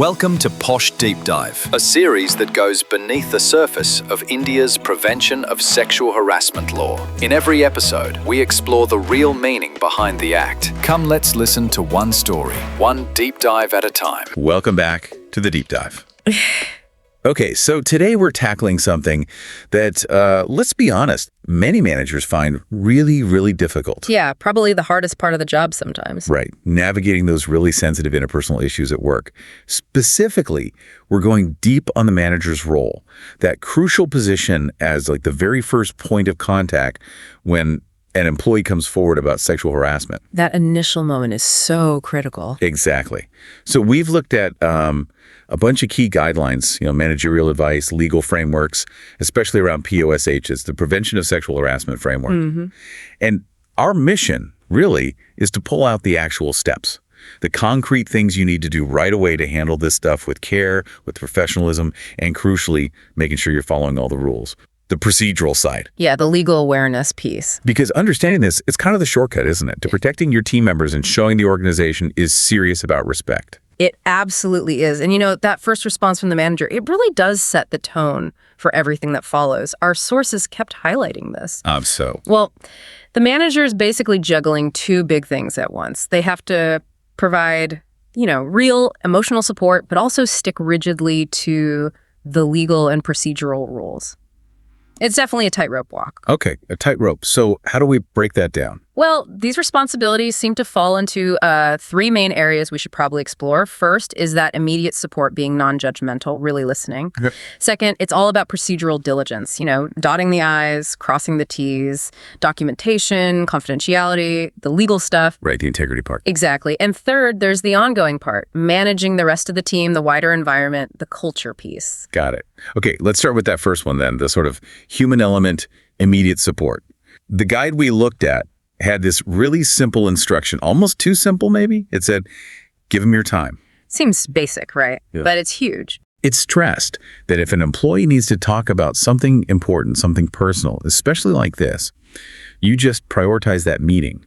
Welcome to POSH Deepdive, a series that goes beneath the surface of India's prevention of sexual harassment law. In every episode, we explore the real meaning behind the act. Come, let's listen to one story, one deep dive at a time. Welcome back to the Deep Dive. Okay, so today we're tackling something that, let's be honest, many managers find really, really difficult. Yeah, probably the hardest part of the job sometimes. Right, navigating those really sensitive interpersonal issues at work. Specifically, we're going deep on the manager's role, that crucial position as like the very first point of contact when an employee comes forward about sexual harassment. That initial moment is so critical. Exactly. So we've looked at a bunch of key guidelines, managerial advice, legal frameworks, especially around POSH, it's the Prevention of Sexual Harassment Framework. And our mission, really, is to pull out the actual steps, the concrete things you need to do right away to handle this stuff with care, with professionalism, and crucially, making sure you're following all the rules. The procedural side. Yeah, the legal awareness piece. Because understanding this, it's kind of the shortcut, isn't it? To protecting your team members and showing the organization is serious about respect. It absolutely is. And that first response from the manager, it really does set the tone for everything that follows. Our sources kept highlighting this. Well, the manager is basically juggling two big things at once. They have to provide, real emotional support, but also stick rigidly to the legal and procedural rules. It's definitely a tightrope walk. Okay, a tightrope. So how do we break that down? Well, these responsibilities seem to fall into three main areas we should probably explore. First is that immediate support, being non-judgmental, really listening. Okay. Second, it's all about procedural diligence, dotting the I's, crossing the T's, documentation, confidentiality, the legal stuff. Right, the integrity part. Exactly. And third, there's the ongoing part, managing the rest of the team, the wider environment, the culture piece. Got it. Okay, let's start with that first one then, the sort of human element, immediate support. The guide we looked at had this really simple instruction, almost too simple maybe. It said, give them your time. Seems basic, right? Yeah. But it's huge. It stressed that if an employee needs to talk about something important, something personal, especially like this, you just prioritize that meeting.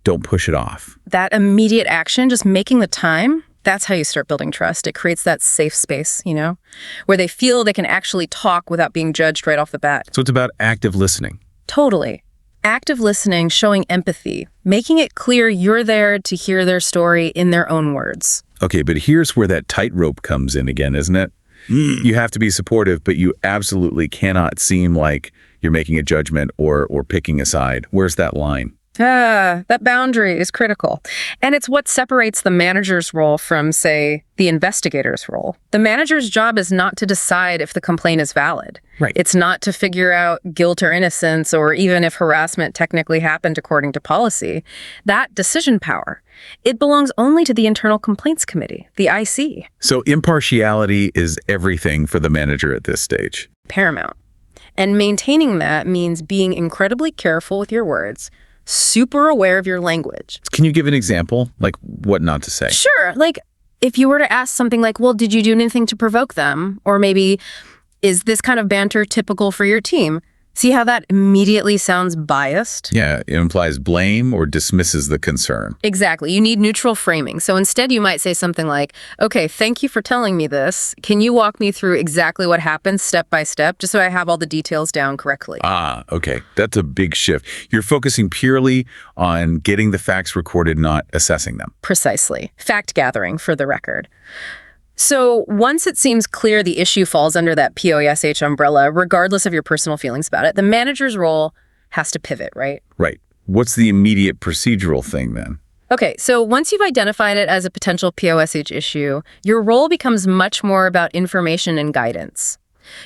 Don't push it off. That immediate action, just making the time, that's how you start building trust. It creates that safe space, where they feel they can actually talk without being judged right off the bat. So it's about active listening. Totally. Active listening, showing empathy, making it clear you're there to hear their story in their own words. Okay, but here's where that tightrope comes in again, isn't it? You have to be supportive, but you absolutely cannot seem like you're making a judgment or picking a side. Where's that line? That boundary is critical. And it's what separates the manager's role from, say, the investigator's role. The manager's job is not to decide if the complaint is valid. Right. It's not to figure out guilt or innocence or even if harassment technically happened according to policy. That decision power, it belongs only to the Internal Complaints Committee, the IC. So impartiality is everything for the manager at this stage. Paramount. And maintaining that means being incredibly careful with your words, super aware of your language. Can you give an example? Like what not to say? Sure. Like if you were to ask something like, well, did you do anything to provoke them? Or maybe, is this kind of banter typical for your team? See how that immediately sounds biased? Yeah, it implies blame or dismisses the concern. Exactly. You need neutral framing. So instead you might say something like, okay, thank you for telling me this. Can you walk me through exactly what happened step by step, just so I have all the details down correctly? Okay. That's a big shift. You're focusing purely on getting the facts recorded, not assessing them. Precisely. Fact gathering, for the record. So once it seems clear the issue falls under that POSH umbrella, regardless of your personal feelings about it, the manager's role has to pivot, right? Right. What's the immediate procedural thing then? Okay, so once you've identified it as a potential POSH issue, your role becomes much more about information and guidance.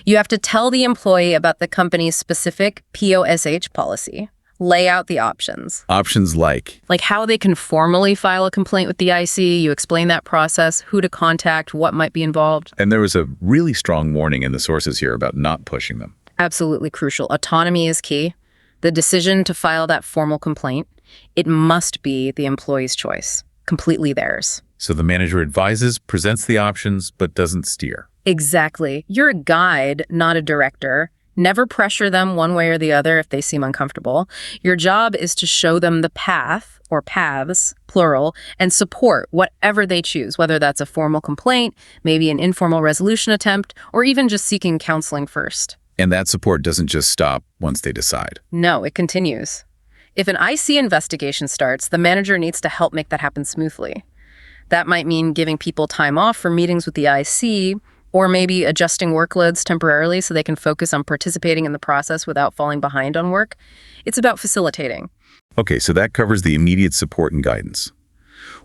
You have to tell the employee about the company's specific POSH policy. Lay out the options. Options like? Like how they can formally file a complaint with the IC, you explain that process, who to contact, what might be involved. And there was a really strong warning in the sources here about not pushing them. Absolutely crucial. Autonomy is key. The decision to file that formal complaint, it must be the employee's choice, completely theirs. So the manager advises, presents the options, but doesn't steer. Exactly. You're a guide, not a director. Never pressure them one way or the other if they seem uncomfortable. Your job is to show them the path, or paths, plural, and support whatever they choose, whether that's a formal complaint, maybe an informal resolution attempt, or even just seeking counseling first. And that support doesn't just stop once they decide. No, it continues. If an IC investigation starts, the manager needs to help make that happen smoothly. That might mean giving people time off for meetings with the IC, or maybe adjusting workloads temporarily so they can focus on participating in the process without falling behind on work. It's about facilitating. Okay, so that covers the immediate support and guidance.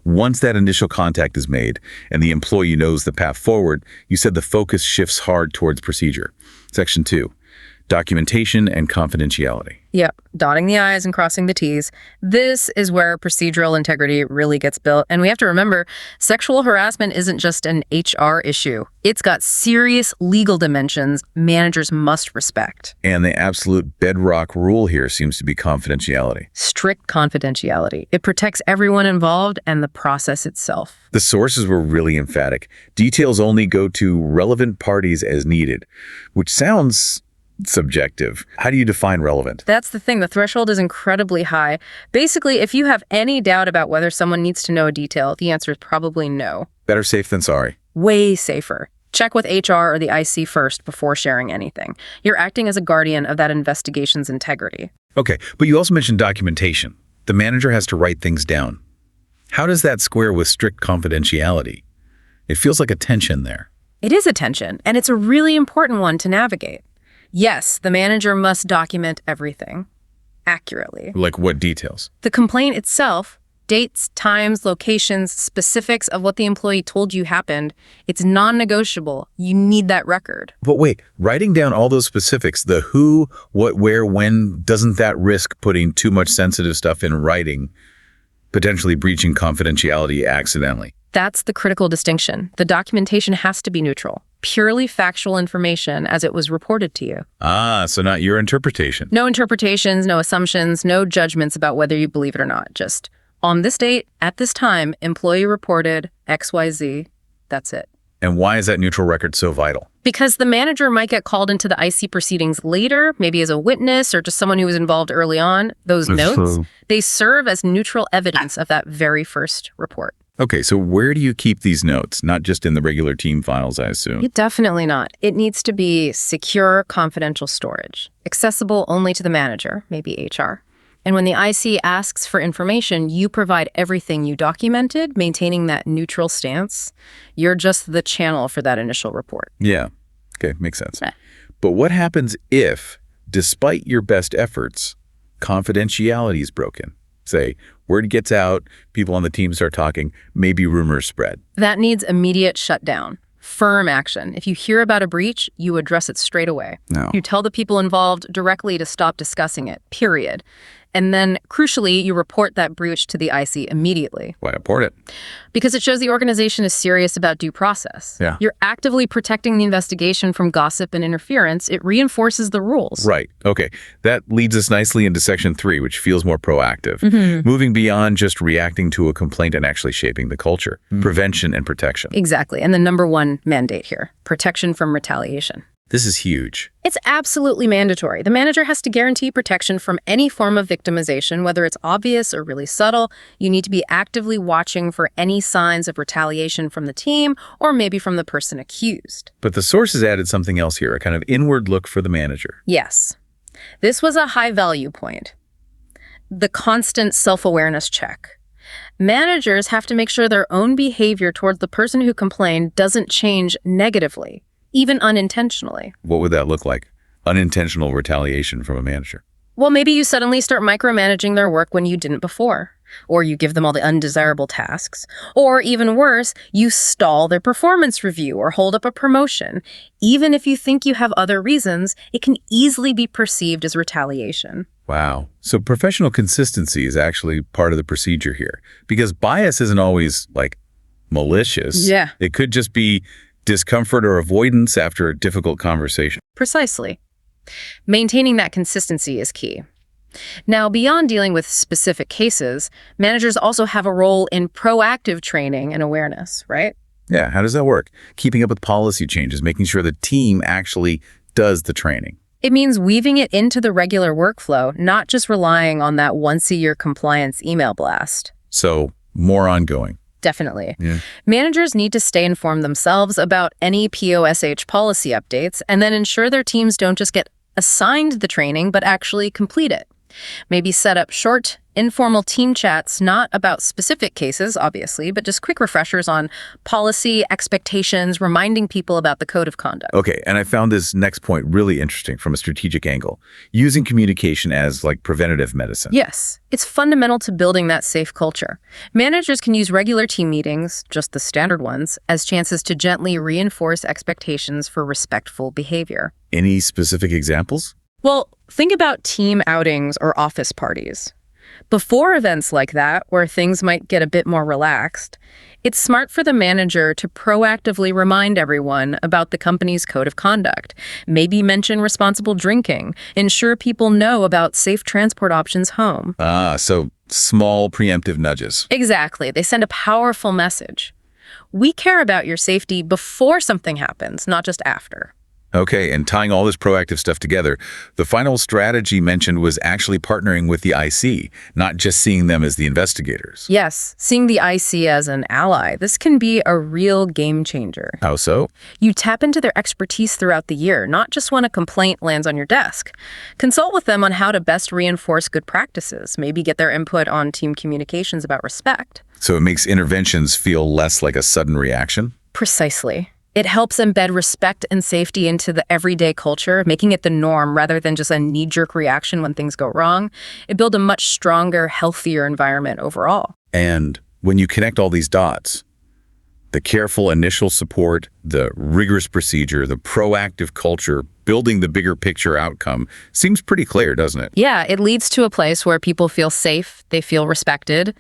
Once that initial contact is made and the employee knows the path forward, you said the focus shifts hard towards procedure. Section 2, documentation and confidentiality. Yep, dotting the I's and crossing the T's. This is where procedural integrity really gets built. And we have to remember, sexual harassment isn't just an HR issue. It's got serious legal dimensions managers must respect. And the absolute bedrock rule here seems to be confidentiality. Strict confidentiality. It protects everyone involved and the process itself. The sources were really emphatic. Details only go to relevant parties as needed, which sounds subjective. How do you define relevant? That's the thing. The threshold is incredibly high. Basically, if you have any doubt about whether someone needs to know a detail, the answer is probably no. Better safe than sorry. Way safer. Check with HR or the IC first before sharing anything. You're acting as a guardian of that investigation's integrity. Okay, but you also mentioned documentation. The manager has to write things down. How does that square with strict confidentiality? It feels like a tension there. It is a tension, and it's a really important one to navigate. Yes, the manager must document everything accurately. Like what details? The complaint itself, dates, times, locations, specifics of what the employee told you happened, it's non-negotiable. You need that record. But wait, writing down all those specifics, the who, what, where, when, doesn't that risk putting too much sensitive stuff in writing, potentially breaching confidentiality accidentally? That's the critical distinction. The documentation has to be neutral. Purely factual information as it was reported to you. Ah, so not your interpretation. No interpretations, no assumptions, no judgments about whether you believe it or not. Just, on this date, at this time, employee reported XYZ. That's it. And why is that neutral record so vital? Because the manager might get called into the IC proceedings later, maybe as a witness or just someone who was involved early on. Those notes, they serve as neutral evidence of that very first report. Okay, so where do you keep these notes? Not just in the regular team files, I assume. Definitely not. It needs to be secure, confidential storage, accessible only to the manager, maybe HR. And when the IC asks for information, you provide everything you documented, maintaining that neutral stance. You're just the channel for that initial report. Yeah. Okay, makes sense. But what happens if, despite your best efforts, confidentiality is broken? Say, word gets out, people on the team start talking, maybe rumors spread. That needs immediate shutdown. Firm action. If you hear about a breach, you address it straight away. No. You tell the people involved directly to stop discussing it, period. And then, crucially, you report that breach to the IC immediately. Why report it? Because it shows the organization is serious about due process. Yeah. You're actively protecting the investigation from gossip and interference. It reinforces the rules. Right. Okay. That leads us nicely into Section 3, which feels more proactive. Moving beyond just reacting to a complaint and actually shaping the culture. Prevention and protection. Exactly. And the number one mandate here, protection from retaliation. This is huge. It's absolutely mandatory. The manager has to guarantee protection from any form of victimization, whether it's obvious or really subtle. You need to be actively watching for any signs of retaliation from the team or maybe from the person accused. But the sources added something else here, a kind of inward look for the manager. Yes. This was a high value point. The constant self-awareness check. Managers have to make sure their own behavior towards the person who complained doesn't change negatively, even unintentionally. What would that look like? Unintentional retaliation from a manager. Well, maybe you suddenly start micromanaging their work when you didn't before. Or you give them all the undesirable tasks. Or even worse, you stall their performance review or hold up a promotion. Even if you think you have other reasons, it can easily be perceived as retaliation. Wow. So professional consistency is actually part of the procedure here. Because bias isn't always, like, malicious. Yeah. It could just be discomfort or avoidance after a difficult conversation. Precisely. Maintaining that consistency is key. Now, beyond dealing with specific cases, managers also have a role in proactive training and awareness, right? Yeah, how does that work? Keeping up with policy changes, making sure the team actually does the training. It means weaving it into the regular workflow, not just relying on that once-a-year compliance email blast. So, more ongoing. Definitely. Yeah. Managers need to stay informed themselves about any POSH policy updates and then ensure their teams don't just get assigned the training, but actually complete it. Maybe set up short, informal team chats, not about specific cases, obviously, but just quick refreshers on policy, expectations, reminding people about the code of conduct. Okay, and I found this next point really interesting from a strategic angle, using communication as like preventative medicine. Yes, it's fundamental to building that safe culture. Managers can use regular team meetings, just the standard ones, as chances to gently reinforce expectations for respectful behavior. Any specific examples? Well, think about team outings or office parties. Before events like that, where things might get a bit more relaxed, it's smart for the manager to proactively remind everyone about the company's code of conduct, maybe mention responsible drinking, ensure people know about safe transport options home. So small preemptive nudges. Exactly. They send a powerful message. We care about your safety before something happens, not just after. Okay, and tying all this proactive stuff together, the final strategy mentioned was actually partnering with the IC, not just seeing them as the investigators. Yes, seeing the IC as an ally. This can be a real game changer. How so? You tap into their expertise throughout the year, not just when a complaint lands on your desk. Consult with them on how to best reinforce good practices, maybe get their input on team communications about respect. So it makes interventions feel less like a sudden reaction? Precisely. It helps embed respect and safety into the everyday culture, making it the norm rather than just a knee-jerk reaction when things go wrong. It builds a much stronger, healthier environment overall. And when you connect all these dots, the careful initial support, the rigorous procedure, the proactive culture, building the bigger picture outcome seems pretty clear, doesn't it? Yeah, it leads to a place where people feel safe, they feel respected,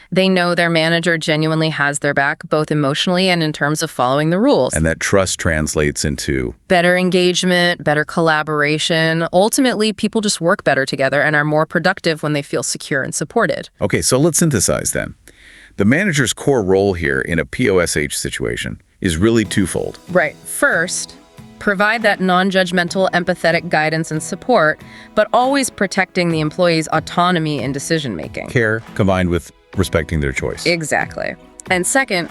they know their manager genuinely has their back, both emotionally and in terms of following the rules. And that trust translates into better engagement, better collaboration. Ultimately, people just work better together and are more productive when they feel secure and supported. Okay, so let's synthesize then. The manager's core role here in a POSH situation is really twofold. Right. First, provide that non-judgmental, empathetic guidance and support, but always protecting the employee's autonomy in decision-making. Care combined with respecting their choice. Exactly. And second,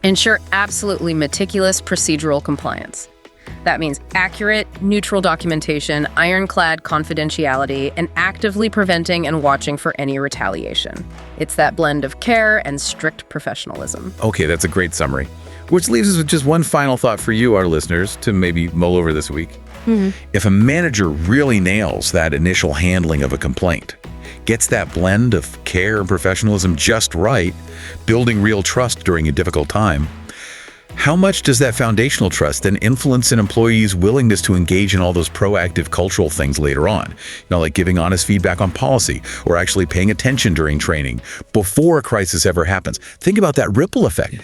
ensure absolutely meticulous procedural compliance. That means accurate, neutral documentation, ironclad confidentiality, and actively preventing and watching for any retaliation. It's that blend of care and strict professionalism. Okay, that's a great summary. Which leaves us with just one final thought for you, our listeners, to maybe mull over this week. If a manager really nails that initial handling of a complaint, gets that blend of care and professionalism just right, building real trust during a difficult time, how much does that foundational trust then influence an employee's willingness to engage in all those proactive cultural things later on? Like giving honest feedback on policy or actually paying attention during training before a crisis ever happens. Think about that ripple effect.